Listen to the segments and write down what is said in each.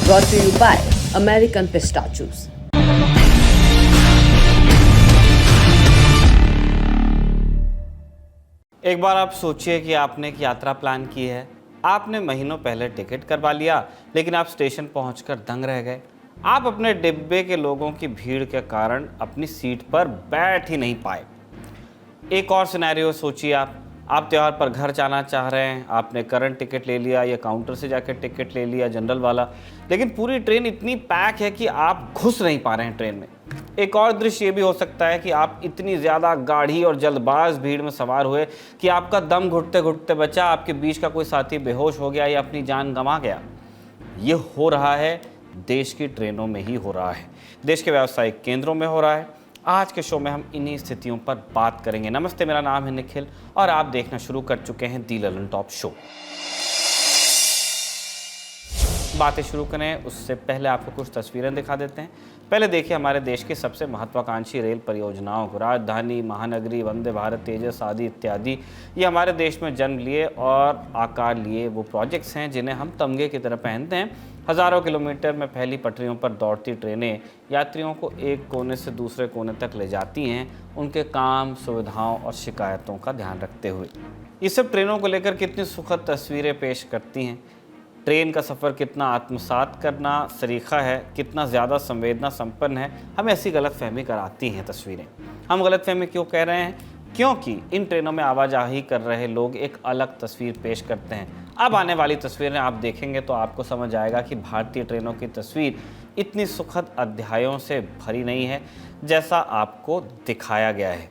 Brought to you by American Pistachios. एक बार आप सोचिए कि आपने एक यात्रा प्लान की है। आपने महीनों पहले टिकट करवा लिया, लेकिन आप स्टेशन पहुंचकर दंग रह गए। आप अपने डिब्बे के लोगों की भीड़ के कारण अपनी सीट पर बैठ ही नहीं पाए। एक और सिनेरियो सोचिए, आप त्यौहार पर घर जाना चाह रहे हैं। आपने करंट टिकट ले लिया या काउंटर से जाकर टिकट ले लिया जनरल वाला, लेकिन पूरी ट्रेन इतनी पैक है कि आप घुस नहीं पा रहे हैं ट्रेन में। एक और दृश्य ये भी हो सकता है कि आप इतनी ज़्यादा गाढ़ी और जल्दबाज भीड़ में सवार हुए कि आपका दम घुटते घुटते बचा, आपके बीच का कोई साथी बेहोश हो गया या अपनी जान गंवा गया। ये हो रहा है देश की ट्रेनों में ही हो रहा है, देश के व्यावसायिक केंद्रों में हो रहा है। आज के शो में हम इन्हीं स्थितियों पर बात करेंगे। नमस्ते, मेरा नाम है निखिल और आप देखना शुरू कर चुके हैं दी ललन टॉप शो। बातें शुरू करें उससे पहले आपको कुछ तस्वीरें दिखा देते हैं। पहले देखिए हमारे देश की सबसे महत्वाकांक्षी रेल परियोजनाओं को, राजधानी, महानगरी, वंदे भारत, तेजस आदि इत्यादि। ये हमारे देश में जन्म लिए और आकार लिए वो प्रोजेक्ट्स हैं जिन्हें हम तमगे की तरह पहनते हैं। हज़ारों किलोमीटर में फैली पटरियों पर दौड़ती ट्रेनें यात्रियों को एक कोने से दूसरे कोने तक ले जाती हैं, उनके काम, सुविधाओं और शिकायतों का ध्यान रखते हुए। ये सब ट्रेनों को लेकर कितनी सुखद तस्वीरें पेश करती हैं। ट्रेन का सफ़र कितना आत्मसात करना सरीखा है, कितना ज़्यादा संवेदना संपन्न है, हमें ऐसी गलतफहमी कराती हैं तस्वीरें। हम गलतफहमी क्यों कह रहे हैं? क्योंकि इन ट्रेनों में आवाजाही कर रहे लोग एक अलग तस्वीर पेश करते हैं। अब आने वाली तस्वीरें आप देखेंगे तो आपको समझ आएगा कि भारतीय ट्रेनों की तस्वीर इतनी सुखद अध्यायों से भरी नहीं है जैसा आपको दिखाया गया है।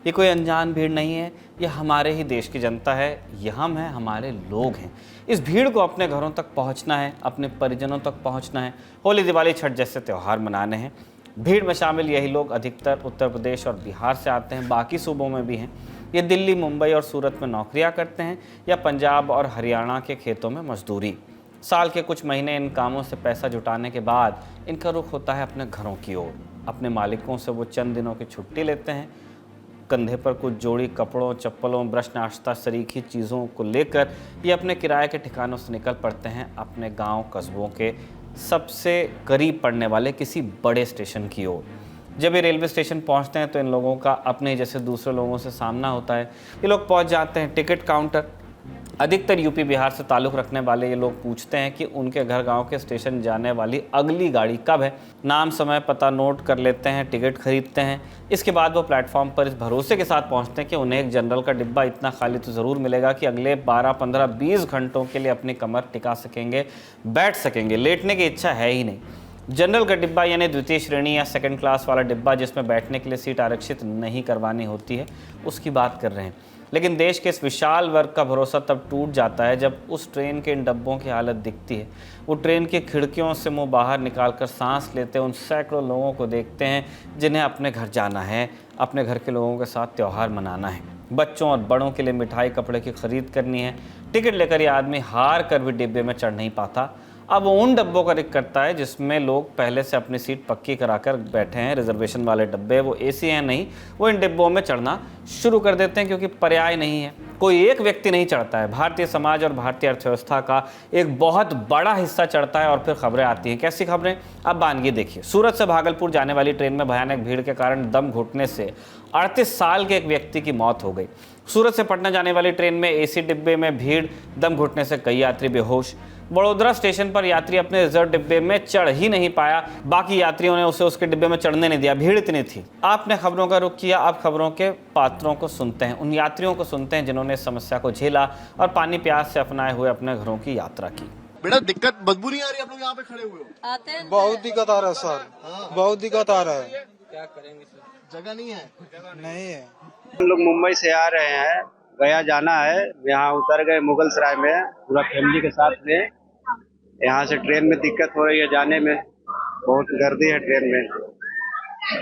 ये कोई अनजान भीड़ नहीं है, ये हमारे ही देश की जनता है, ये हम हैं, हमारे लोग हैं। इस भीड़ को अपने घरों तक पहुंचना है, अपने परिजनों तक पहुंचना है, होली, दिवाली, छठ जैसे त्यौहार मनाने हैं। भीड़ में शामिल यही लोग अधिकतर उत्तर प्रदेश और बिहार से आते हैं, बाकी सूबों में भी हैं। ये दिल्ली, मुंबई और सूरत में नौकरियां करते हैं या पंजाब और हरियाणा के खेतों में मजदूरी। साल के कुछ महीने इन कामों से पैसा जुटाने के बाद इनका रुख होता है अपने घरों की ओर। अपने मालिकों से वो चंद दिनों की छुट्टी लेते हैं, कंधे पर कुछ जोड़ी कपड़ों, चप्पलों, ब्रश, नाश्ता, सरीखी चीज़ों को लेकर ये अपने किराए के ठिकानों से निकल पड़ते हैं अपने गांव, कस्बों के सबसे करीब पड़ने वाले किसी बड़े स्टेशन की ओर। जब ये रेलवे स्टेशन पहुंचते हैं तो इन लोगों का अपने जैसे दूसरे लोगों से सामना होता है। ये लोग पहुंच जाते हैं टिकट काउंटर। अधिकतर यूपी बिहार से ताल्लुक़ रखने वाले ये लोग पूछते हैं कि उनके घर गांव के स्टेशन जाने वाली अगली गाड़ी कब है। नाम, समय, पता नोट कर लेते हैं, टिकट खरीदते हैं। इसके बाद वो प्लेटफॉर्म पर इस भरोसे के साथ पहुंचते हैं कि उन्हें एक जनरल का डिब्बा इतना खाली तो ज़रूर मिलेगा कि अगले 12, 15, 20 घंटों के लिए अपनी कमर टिका सकेंगे, बैठ सकेंगे। लेटने की इच्छा है ही नहीं। जनरल का डिब्बा यानी द्वितीय श्रेणी या सेकंड क्लास वाला डिब्बा जिसमें बैठने के लिए सीट आरक्षित नहीं करवानी होती है, उसकी बात कर रहे हैं। लेकिन देश के इस विशाल वर्ग का भरोसा तब टूट जाता है जब उस ट्रेन के इन डब्बों की हालत दिखती है। वो ट्रेन की खिड़कियों से मुंह बाहर निकालकर सांस लेते उन सैकड़ों लोगों को देखते हैं जिन्हें अपने घर जाना है, अपने घर के लोगों के साथ त्यौहार मनाना है। बच्चों और बड़ों के लिए मिठाई, कपड़े की खरीद करनी है। टिकट लेकर ये आदमी हार कर भी डिब्बे में चढ़ नहीं पाता। अब वो उन डब्बों का जिक्र करता है जिसमें लोग पहले से अपनी सीट पक्की कराकर बैठे हैं। रिजर्वेशन वाले डब्बे, वो एसी हैं नहीं, वो इन डिब्बों में चढ़ना शुरू कर देते हैं क्योंकि पर्याय नहीं है। कोई एक व्यक्ति नहीं चढ़ता है, भारतीय समाज और भारतीय अर्थव्यवस्था का एक बहुत बड़ा हिस्सा चढ़ता है और फिर खबरें आती हैं। कैसी खबरें? अब बानगी देखिए। सूरत से भागलपुर जाने वाली ट्रेन में भयानक भीड़ के कारण दम घुटने से 38 साल के एक व्यक्ति की मौत हो गई। सूरत से पटना जाने वाली ट्रेन में एसी डिब्बे में भीड़, दम घुटने से कई यात्री बेहोश। बड़ोदरा स्टेशन पर यात्री अपने रिजर्व डिब्बे में चढ़ ही नहीं पाया, बाकी यात्रियों ने उसे उसके डिब्बे में चढ़ने नहीं दिया, भीड़ इतनी थी। आपने खबरों का रुख किया, आप खबरों के पात्रों को सुनते हैं, उन यात्रियों को सुनते हैं जिन्होंने इस समस्या को झेला और पानी प्यास से अपनाए हुए अपने घरों की यात्रा की। बेटा दिक्कत, बदबू नहीं आ रही? आप लोग यहाँ पे खड़े हुए हो। आते हैं बहुत दिक्कत आ रहा है सर, बहुत दिक्कत आ रहा है। क्या करेंगे सर? जगह नहीं है। नहीं है। हम लोग मुंबई से आ रहे हैं, गया जाना है। यहाँ उतर गए मुगल सराय में पूरा फैमिली के साथ में। यहाँ से ट्रेन में दिक्कत हो रही है, जाने में बहुत गर्दी है ट्रेन में,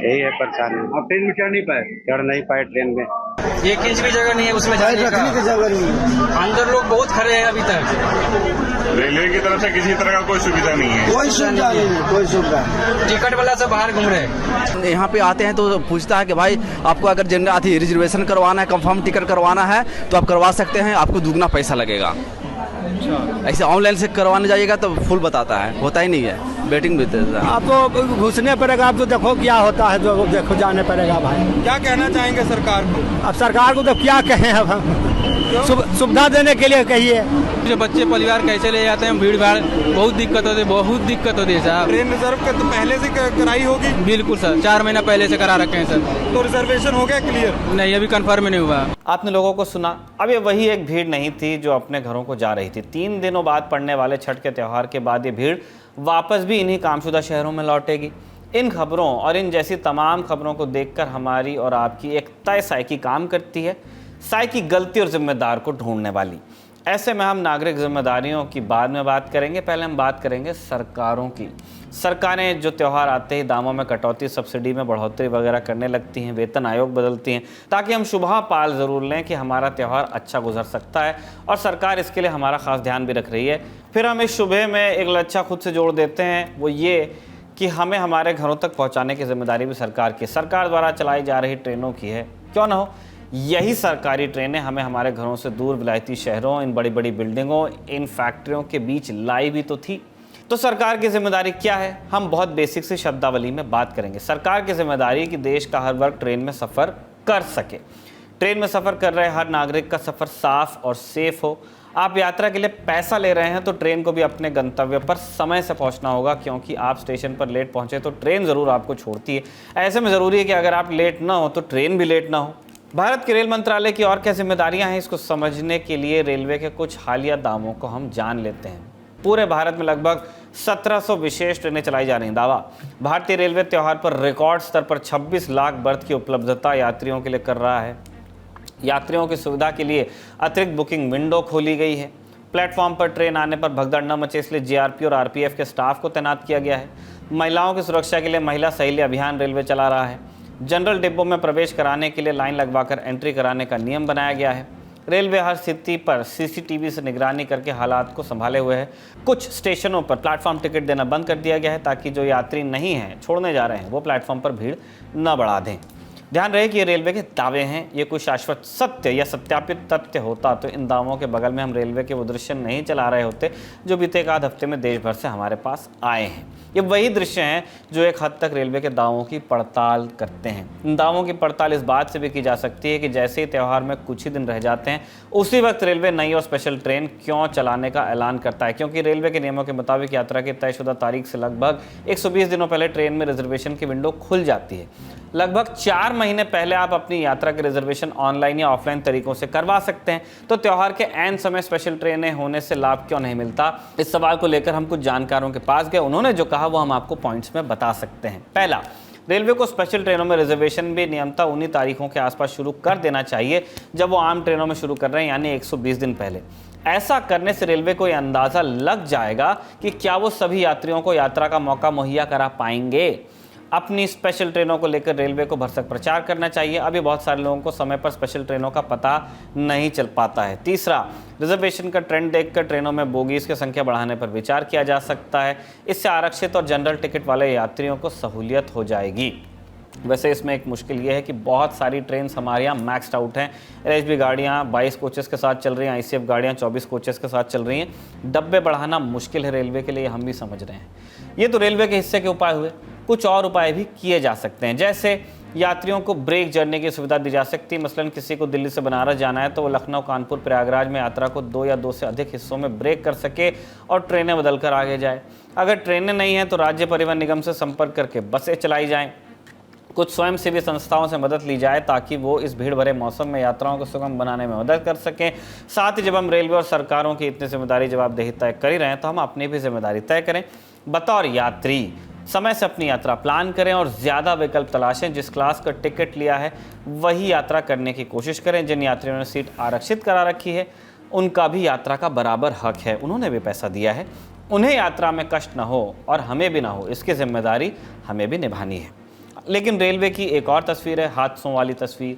यही है परेशानी। आप ट्रेन में चढ़ नहीं पाए ट्रेन में। एक इंच भी जगह नहीं है उसमें जाने का। जगह नहीं है। अंदर लोग बहुत खड़े हैं अभी तक। रेलवे की तरफ से किसी तरह का कोई सुविधा नहीं है। कोई सुविधा नहीं है, कोई सुविधा। टिकट वाला सब बाहर घूम रहे हैं। यहाँ पे आते हैं तो पूछता है कि भाई आपको अगर जनरल रिजर्वेशन करवाना है, कंफर्म टिकट करवाना है तो आप करवा सकते हैं, आपको दुगना पैसा लगेगा। ऐसे ऑनलाइन से करवाने जाइएगा तो फुल बताता है, होता ही नहीं है, वेटिंग भी देता है। आप तो घुसने पड़ेगा, आप तो देखो क्या होता है, तो देखो जाने पड़ेगा भाई। क्या कहना चाहेंगे सरकार को? अब सरकार को तो क्या कहें, अब हम सुविधा देने के लिए कहिए। जो बच्चे परिवार कैसे ले जाते हैं, भीड़ भाड़ बहुत दिक्कत होती है साहब। ट्रेन रिजर्व के तो पहले से कराई होगी? बिल्कुल सर, 4 महीना पहले से करा रखे हैं सर। तो रिजर्वेशन हो गया क्लियर? नहीं, अभी कंफर्म नहीं हुआ। आपने लोगों को सुना। अब ये वही एक भीड़ नहीं थी जो अपने घरों को जा रही थी। 3 दिनों बाद पड़ने वाले छठ के त्यौहार के बाद ये भीड़ वापस भी इन्हीं कामशुदा शहरों में लौटेगी। इन खबरों और इन जैसी तमाम खबरों को देखकर हमारी और आपकी एक तय साइकी काम करती है, साइकी गलती और जिम्मेदार को ढूंढने वाली। ऐसे में हम नागरिक जिम्मेदारियों की बाद में बात करेंगे, पहले हम बात करेंगे सरकारों की। सरकारें जो त्यौहार आते ही दामों में कटौती, सब्सिडी में बढ़ोतरी वगैरह करने लगती हैं, वेतन आयोग बदलती हैं, ताकि हम शुभ पाल ज़रूर लें कि हमारा त्यौहार अच्छा गुजर सकता है, और सरकार इसके लिए हमारा ख़ास ध्यान भी रख रही है। फिर हम इस शुभे में एक लच्छा खुद से जोड़ देते हैं, वो ये कि हमें हमारे घरों तक पहुँचाने की जिम्मेदारी भी सरकार की, सरकार द्वारा चलाई जा रही ट्रेनों की है। क्यों ना हो, यही सरकारी ट्रेनें हमें हमारे घरों से दूर विलायती शहरों, इन बड़ी बड़ी बिल्डिंगों, इन फैक्ट्रियों के बीच लाई भी तो थी। तो सरकार की जिम्मेदारी क्या है, हम बहुत बेसिक सी शब्दावली में बात करेंगे। सरकार की जिम्मेदारी कि देश का हर वर्ग ट्रेन में सफ़र कर सके। ट्रेन में सफ़र कर रहे हर नागरिक का सफ़र साफ और सेफ हो। आप यात्रा के लिए पैसा ले रहे हैं तो ट्रेन को भी अपने गंतव्य पर समय से पहुंचना होगा, क्योंकि आप स्टेशन पर लेट पहुंचे तो ट्रेन ज़रूर आपको छोड़ती है। ऐसे में ज़रूरी है कि अगर आप लेट ना हो तो ट्रेन भी लेट ना हो। भारत के रेल मंत्रालय की और क्या जिम्मेदारियां हैं, इसको समझने के लिए रेलवे के कुछ हालिया दावों को हम जान लेते हैं। पूरे भारत में लगभग 1700 विशेष ट्रेनें चलाई जा रही हैं। दावा, भारतीय रेलवे त्यौहार पर रिकॉर्ड स्तर पर 26 लाख बर्थ की उपलब्धता यात्रियों के लिए कर रहा है। यात्रियों की सुविधा के लिए अतिरिक्त बुकिंग विंडो खोली गई है। प्लेटफॉर्म पर ट्रेन आने पर भगदड़ न मचे, इसलिए जीआरपी और आरपीएफ के स्टाफ को तैनात किया गया है। महिलाओं की सुरक्षा के लिए महिला सहेली अभियान रेलवे चला रहा है। जनरल डिब्बों में प्रवेश कराने के लिए लाइन लगवाकर एंट्री कराने का नियम बनाया गया है। रेलवे हर स्थिति पर सीसीटीवी से निगरानी करके हालात को संभाले हुए है। कुछ स्टेशनों पर प्लेटफॉर्म टिकट देना बंद कर दिया गया है, ताकि जो यात्री नहीं हैं, छोड़ने जा रहे हैं, वो प्लेटफॉर्म पर भीड़ न बढ़ा दें। ध्यान रहे कि ये रेलवे के दावे हैं, ये कोई शाश्वत सत्य या सत्यापित तथ्य होता तो इन दावों के बगल में हम रेलवे के वो दृश्य नहीं चला रहे होते जो बीते एक आध हफ्ते में देश भर से हमारे पास आए हैं। ये वही दृश्य हैं जो एक हद तक रेलवे के दावों की पड़ताल करते हैं। इन दावों की पड़ताल इस बात से भी की जा सकती है कि जैसे ही त्यौहार में कुछ ही दिन रह जाते हैं, उसी वक्त रेलवे नई और स्पेशल ट्रेन क्यों चलाने का ऐलान करता है, क्योंकि रेलवे के नियमों के मुताबिक यात्रा की तयशुदा तारीख से लगभग 120 दिनों पहले ट्रेन में रिजर्वेशन की विंडो खुल जाती है। लगभग 4 महीने पहले आप अपनी यात्रा के रिजर्वेशन ऑनलाइन या ऑफलाइन तरीकों से करवा सकते हैं। तो त्यौहार के ऐन समय स्पेशल ट्रेनें होने से लाभ क्यों नहीं मिलता? इस सवाल को लेकर हम कुछ जानकारों के पास गए। उन्होंने जो कहा वो हम आपको पॉइंट्स में बता सकते हैं। पहला, रेलवे को स्पेशल ट्रेनों में रिजर्वेशन भी नियमतः उन्हीं तारीखों के आसपास शुरू कर देना चाहिए जब वो आम ट्रेनों में शुरू कर रहे हैं, यानी 120 दिन पहले। ऐसा करने से रेलवे को यह अंदाज़ा लग जाएगा कि क्या वो सभी यात्रियों को यात्रा का मौका मुहैया करा पाएंगे। अपनी स्पेशल ट्रेनों को लेकर रेलवे को भरसक प्रचार करना चाहिए। अभी बहुत सारे लोगों को समय पर स्पेशल ट्रेनों का पता नहीं चल पाता है। तीसरा, रिजर्वेशन का ट्रेंड देखकर ट्रेनों में बोगीज़ की संख्या बढ़ाने पर विचार किया जा सकता है। इससे आरक्षित और जनरल टिकट वाले यात्रियों को सहूलियत हो जाएगी। वैसे इसमें एक मुश्किल ये है कि बहुत सारी ट्रेन हमारे यहाँ मैक्सड आउट हैं। एलएचबी गाड़ियाँ 22 कोचेस के साथ चल रही हैं, आईसीएफ गाड़ियाँ 24 कोचेस के साथ चल रही हैं। डब्बे बढ़ाना मुश्किल है रेलवे के लिए, हम भी समझ रहे हैं। ये तो रेलवे के हिस्से के उपाय हुए। कुछ और उपाय भी किए जा सकते हैं, जैसे यात्रियों को ब्रेक जर्नी की सुविधा दी जा सकती है। मसलन किसी को दिल्ली से बनारस जाना है तो वो लखनऊ, कानपुर, प्रयागराज में यात्रा को 2 या 2 से अधिक हिस्सों में ब्रेक कर सके और ट्रेनें बदलकर आगे जाए। अगर ट्रेनें नहीं हैं तो राज्य परिवहन निगम से संपर्क करके बसें चलाई जाएं। कुछ स्वयंसेवी संस्थाओं से मदद ली जाए ताकि वो इस भीड़ भरे मौसम में यात्राओं को सुगम बनाने में मदद कर सकें। साथ ही जब हम रेलवे और सरकारों की इतनी जिम्मेदारी जवाबदेही तय कर ही रहे हैं तो हम अपनी भी जिम्मेदारी तय करें। बतौर यात्री समय से अपनी यात्रा प्लान करें और ज़्यादा विकल्प तलाशें। जिस क्लास का टिकट लिया है वही यात्रा करने की कोशिश करें। जिन यात्रियों ने सीट आरक्षित करा रखी है उनका भी यात्रा का बराबर हक है, उन्होंने भी पैसा दिया है। उन्हें यात्रा में कष्ट न हो और हमें भी ना हो, इसकी जिम्मेदारी हमें भी निभानी है। लेकिन रेलवे की एक और तस्वीर है, हादसों वाली तस्वीर।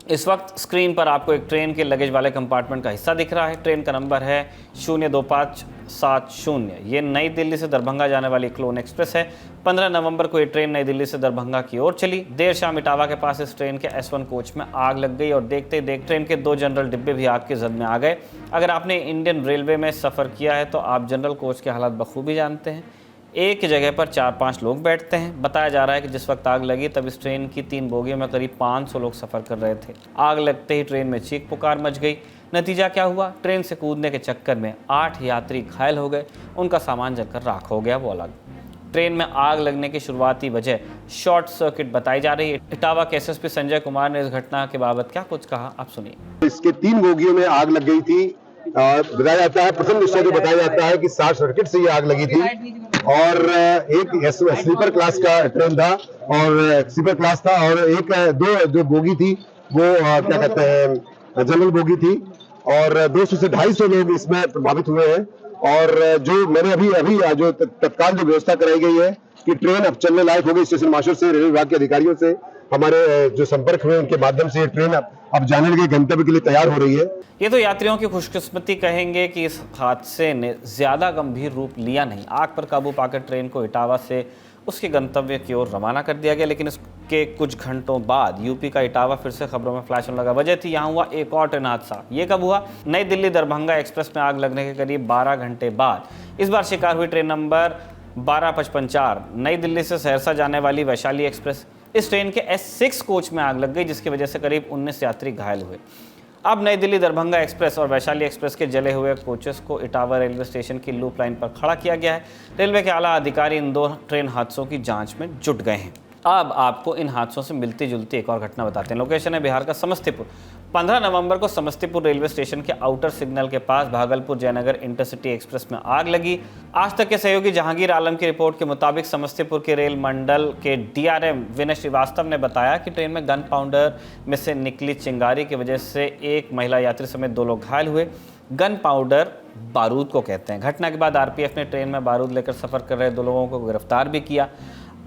इस वक्त स्क्रीन पर आपको एक ट्रेन के लगेज वाले कंपार्टमेंट का हिस्सा दिख रहा है। ट्रेन का नंबर है 02570। ये नई दिल्ली से दरभंगा जाने वाली क्लोन एक्सप्रेस है। 15 नवंबर को ये ट्रेन नई दिल्ली से दरभंगा की ओर चली। देर शाम इटावा के पास इस ट्रेन के S1 कोच में आग लग गई और देखते ही देखते ट्रेन के 2 जनरल डिब्बे भी आग की जद में आ गए। अगर आपने इंडियन रेलवे में सफ़र किया है तो आप जनरल कोच के हालात बखूबी जानते हैं। एक जगह पर 4-5 लोग बैठते हैं। बताया जा रहा है कि जिस वक्त आग लगी तब इस ट्रेन की 3 बोगियों में करीब 500 लोग सफ़र कर रहे थे। आग लगते ही ट्रेन में चीख पुकार मच गई। नतीजा क्या हुआ? ट्रेन से कूदने के चक्कर में 8 यात्री घायल हो गए। उनका सामान जलकर राख हो गया, वो अलग। ट्रेन में आग लगने की शुरुआती वजह शॉर्ट सर्किट बताई जा रही है। इटावा के एसएसपी संजय कुमार ने इस घटना के बाबत क्या कुछ कहा, आप सुनिए। इसके 3 बोगियों में आग लग गई थी। बताया जाता है, प्रथम दृष्टया तो बताया जाता है कि शॉर्ट सर्किट से ये आग लगी थी और एक स्लीपर क्लास का ट्रेन था और स्लीपर क्लास था और एक जो बोगी थी वो क्या कहते हैं जनरल बोगी थी और 200 से 250 लोग इसमें प्रभावित हुए हैं। और जो मैंने अभी जो तत्काल जो व्यवस्था कराई गई है कि ट्रेन अब चलने लायक हो गई। स्टेशन मास्टर से, रेलवे विभाग के अधिकारियों से हमारे जो संपर्क हुए उनके माध्यम से ट्रेन अब जाने के गंतव्य के लिए तैयार हो रही है। ये तो यात्रियों की खुशकिस्मती कहेंगे कि इस हादसे ने ज्यादा गंभीर रूप लिया नहीं। आग पर काबू पाकर ट्रेन को इटावा से उसके गंतव्य की ओर रवाना कर दिया गया। लेकिन इसके कुछ घंटों बाद यूपी का इटावा फिर से खबरों में फ्लैश होने लगा। वजह थी यहाँ हुआ एक और ट्रेन हादसा। ये कब हुआ? नई दिल्ली दरभंगा एक्सप्रेस में आग लगने के करीब 12 घंटे बाद इस बार शिकार हुई ट्रेन नंबर 12554 नई दिल्ली से सहरसा जाने वाली वैशाली एक्सप्रेस। इस ट्रेन के S6 कोच में आग लग गई जिसकी वजह से करीब 19 यात्री घायल हुए। अब नई दिल्ली दरभंगा एक्सप्रेस और वैशाली एक्सप्रेस के जले हुए कोचेस को इटावा रेलवे स्टेशन की लूप लाइन पर खड़ा किया गया है। रेलवे के आला अधिकारी इन 2 ट्रेन हादसों की जांच में जुट गए हैं। अब आपको इन हादसों से मिलती जुलती एक और घटना बताते हैं। लोकेशन है बिहार का समस्तीपुर। 15 नवंबर को समस्तीपुर रेलवे स्टेशन के आउटर सिग्नल के पास भागलपुर जयनगर इंटरसिटी एक्सप्रेस में आग लगी। आज तक के सहयोगी जहांगीर आलम की रिपोर्ट के मुताबिक समस्तीपुर के रेल मंडल के DRM विनय श्रीवास्तव ने बताया कि ट्रेन में गन पाउडर में से निकली चिंगारी की वजह से एक महिला यात्री समेत 2 लोग घायल हुए। गन पाउडर बारूद को कहते हैं। घटना के बाद RPF ने ट्रेन में बारूद लेकर सफर कर रहे 2 लोगों को गिरफ्तार भी किया।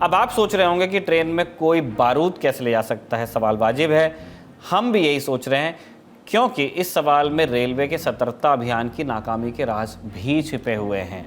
अब आप सोच रहे होंगे कि ट्रेन में कोई बारूद कैसे ले जा सकता है? सवाल वाजिब है। हम भी यही सोच रहे हैं क्योंकि इस सवाल में रेलवे के सतर्कता अभियान की नाकामी के राज भी छिपे हुए हैं।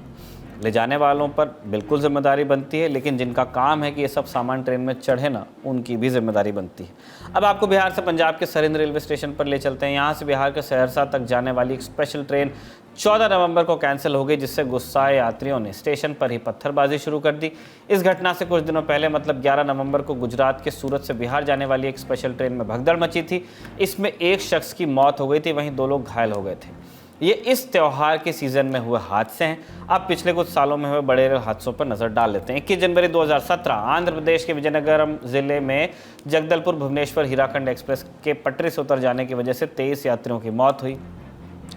ले जाने वालों पर बिल्कुल जिम्मेदारी बनती है, लेकिन जिनका काम है कि ये सब सामान ट्रेन में चढ़े ना, उनकी भी जिम्मेदारी बनती है। अब आपको बिहार से पंजाब के सरिंद रेलवे स्टेशन पर ले चलते हैं। यहाँ से बिहार के सहरसा तक जाने वाली एक स्पेशल ट्रेन 14 नवंबर को कैंसिल हो गई, जिससे गुस्साए यात्रियों ने स्टेशन पर ही पत्थरबाजी शुरू कर दी। इस घटना से कुछ दिनों पहले मतलब 11 नवंबर को गुजरात के सूरत से बिहार जाने वाली एक स्पेशल ट्रेन में भगदड़ मची थी। इसमें एक शख्स की मौत हो गई थी, वहीं 2 लोग घायल हो गए थे। ये इस त्यौहार के सीजन में हुए हादसे हैं। अब पिछले कुछ सालों में हुए बड़े हादसों पर नजर डाल लेते हैं। 21 जनवरी 2017 आंध्र प्रदेश के विजयनगरम जिले में जगदलपुर भुवनेश्वर हीराखंड एक्सप्रेस के पटरी से उतर जाने की वजह से 23 यात्रियों की मौत हुई।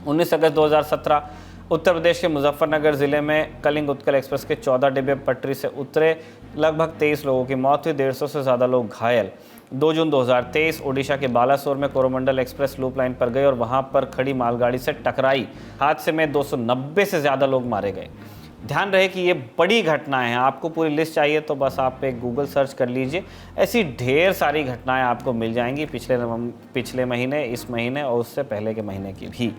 19 अगस्त 2017 उत्तर प्रदेश के मुजफ्फरनगर जिले में कलिंग उत्कल एक्सप्रेस के 14 डिब्बे पटरी से उतरे, लगभग 23 लोगों की मौत हुई, 150 से ज़्यादा लोग घायल। 2 जून 2023 ओडिशा के बालासोर में कोरोमंडल एक्सप्रेस लूप लाइन पर गई और वहां पर खड़ी मालगाड़ी से टकराई। हादसे में 290 से ज़्यादा लोग मारे गए। ध्यान रहे कि ये बड़ी घटनाएं हैं। आपको पूरी लिस्ट चाहिए तो बस आप एक गूगल सर्च कर लीजिए, ऐसी ढेर सारी घटनाएं आपको मिल जाएंगी पिछले महीने, इस महीने और उससे पहले के महीने की भी।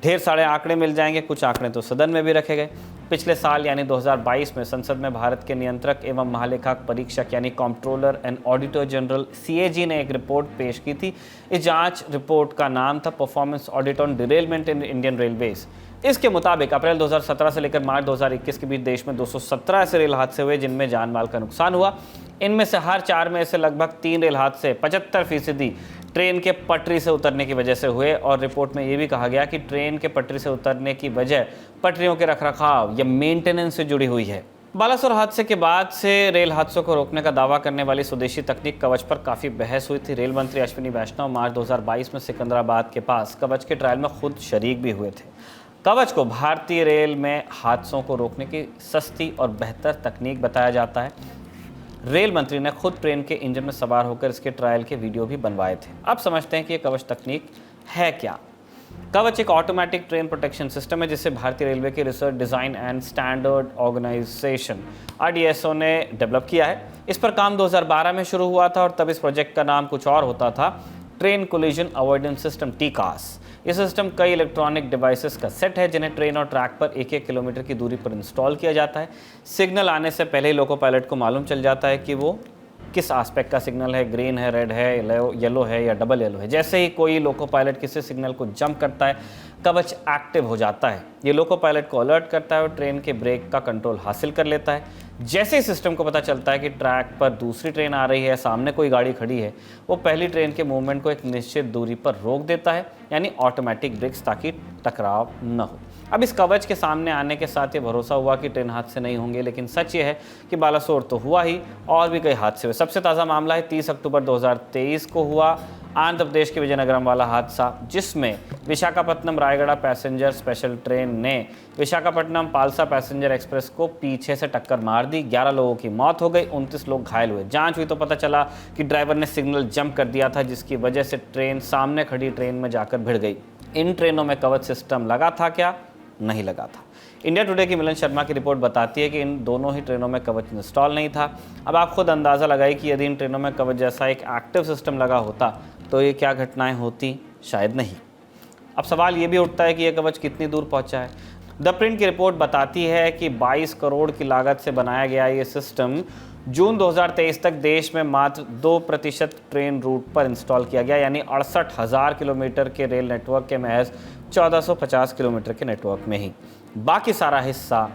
ढेर सारे आंकड़े मिल जाएंगे, कुछ आंकड़े तो सदन में भी रखे गए। पिछले साल यानी 2022 में संसद में भारत के नियंत्रक एवं महालेखाक परीक्षक यानी controller and auditor general CAG ने एक रिपोर्ट पेश की थी। इस जांच रिपोर्ट का नाम था performance audit on derailment in Indian railways. इसके मुताबिक अप्रैल 2017 से लेकर मार्च 2021 के बीच देश में 217 ऐसे रेल हादसे हुए जिनमें जान माल का नुकसान हुआ। इनमें से हर 4 में से लगभग 3 रेल हादसे 75% ट्रेन के पटरी से उतरने की वजह से हुए। और रिपोर्ट में ये भी कहा गया कि ट्रेन के पटरी से उतरने की वजह पटरियों के रखरखाव या मेंटेनेंस से जुड़ी हुई है। बालासोर हादसे के बाद से रेल हादसों को रोकने का दावा करने वाली स्वदेशी तकनीक कवच पर काफ़ी बहस हुई थी। रेल मंत्री अश्विनी वैष्णव मार्च 2022 में सिकंदराबाद के पास कवच के ट्रायल में खुद शरीक भी हुए थे। कवच को भारतीय रेल में हादसों को रोकने की सस्ती और बेहतर तकनीक बताया जाता है। रेल मंत्री ने खुद ट्रेन के इंजन में सवार होकर इसके ट्रायल के वीडियो भी बनवाए थे। अब समझते हैं कि ये कवच तकनीक है क्या। कवच एक ऑटोमेटिक ट्रेन प्रोटेक्शन सिस्टम है जिसे भारतीय रेलवे के research design and standard organisation RDSO ने डेवलप किया है। इस पर काम 2012 में शुरू हुआ था और तब इस प्रोजेक्ट का नाम कुछ और होता था। Train collision avoidance system TCAS। ये सिस्टम कई इलेक्ट्रॉनिक डिवाइसेस का सेट है जिन्हें ट्रेन और ट्रैक पर 1-1 किलोमीटर की दूरी पर इंस्टॉल किया जाता है। सिग्नल आने से पहले ही लोको पायलट को मालूम चल जाता है कि वो किस एस्पेक्ट का सिग्नल है, ग्रीन है, रेड है, येलो है या डबल येलो है। जैसे ही कोई लोको पायलट किसी सिग्नल को जंप करता है, कवच एक्टिव हो जाता है। ये लोको पायलट को अलर्ट करता है और ट्रेन के ब्रेक का कंट्रोल हासिल कर लेता है। जैसे ही सिस्टम को पता चलता है कि ट्रैक पर दूसरी ट्रेन आ रही है, सामने कोई गाड़ी खड़ी है, वो पहली ट्रेन के मूवमेंट को एक निश्चित दूरी पर रोक देता है, यानी ऑटोमेटिक ब्रेक्स, ताकि टकराव न हो। अब इस कवच के सामने आने के साथ ये भरोसा हुआ कि ट्रेन हादसे नहीं होंगे, लेकिन सच ये है कि बालासोर तो हुआ ही, और भी कई हादसे हुए। सबसे ताज़ा मामला है 30 अक्टूबर 2023 को हुआ आंध्र प्रदेश के विजयनगरम वाला हादसा, जिसमें Visakhapatnam Raigarh passenger special train ने विशाखापट्टनम पालसा पैसेंजर एक्सप्रेस को पीछे से टक्कर मार दी। 11 लोगों की मौत हो गई, 29 लोग घायल हुए। जांच हुई तो पता चला कि ड्राइवर ने सिग्नल जंप कर दिया था, जिसकी वजह से ट्रेन सामने खड़ी ट्रेन में जाकर भिड़ गई। इन ट्रेनों में कवच सिस्टम लगा था क्या? नहीं लगा था। इंडिया टुडे की मिलन शर्मा की रिपोर्ट बताती है कि इन दोनों ही ट्रेनों में कवच इंस्टॉल नहीं था। अब आप खुद अंदाज़ा लगाइए कि यदि इन ट्रेनों में कवच जैसा एक एक्टिव सिस्टम लगा होता तो ये क्या घटनाएं होती? शायद नहीं। अब सवाल ये भी उठता है कि यह कवच कितनी दूर पहुंचा है। द प्रिंट की रिपोर्ट बताती है कि 22 करोड़ की लागत से बनाया गया ये सिस्टम जून 2023 तक देश में मात्र 2% ट्रेन रूट पर इंस्टॉल किया गया, यानी 68,000 किलोमीटर के रेल नेटवर्क के महज 1450 किलोमीटर के नेटवर्क में ही। बाकी सारा हिस्सा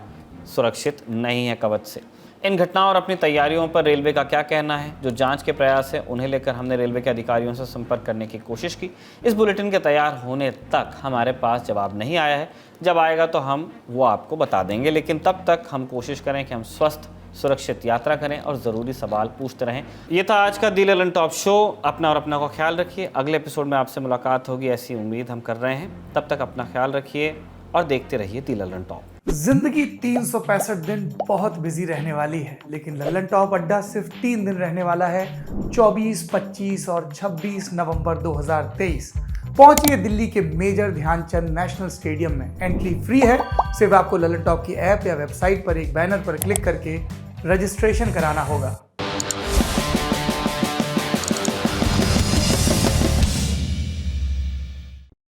सुरक्षित नहीं है कवच से। इन घटनाओं और अपनी तैयारियों पर रेलवे का क्या कहना है? जो जांच के प्रयास है उन्हें लेकर हमने रेलवे के अधिकारियों से संपर्क करने की कोशिश की। इस बुलेटिन के तैयार होने तक हमारे पास जवाब नहीं आया है। जब आएगा तो हम वो आपको बता देंगे, लेकिन तब तक हम कोशिश करें कि हम स्वस्थ सुरक्षित यात्रा करें और ज़रूरी सवाल पूछते रहें। ये था आज का दी ललन टॉप शो। अपना और अपना को ख्याल रखिए। अगले एपिसोड में आपसे मुलाकात होगी, ऐसी उम्मीद हम कर रहे हैं। तब तक अपना ख्याल रखिए और देखते रहिए दी ललन टॉप। जिंदगी 365 दिन बहुत बिजी रहने वाली है, लेकिन ललन टॉप अड्डा सिर्फ 3 दिन रहने वाला है, 24, 25 और 26 नवंबर 2023। पहुंचिए दिल्ली के मेजर ध्यानचंद नेशनल स्टेडियम में। एंट्री फ्री है। सिर्फ आपको ललन टॉप की ऐप या वेबसाइट पर एक बैनर पर क्लिक करके रजिस्ट्रेशन कराना होगा।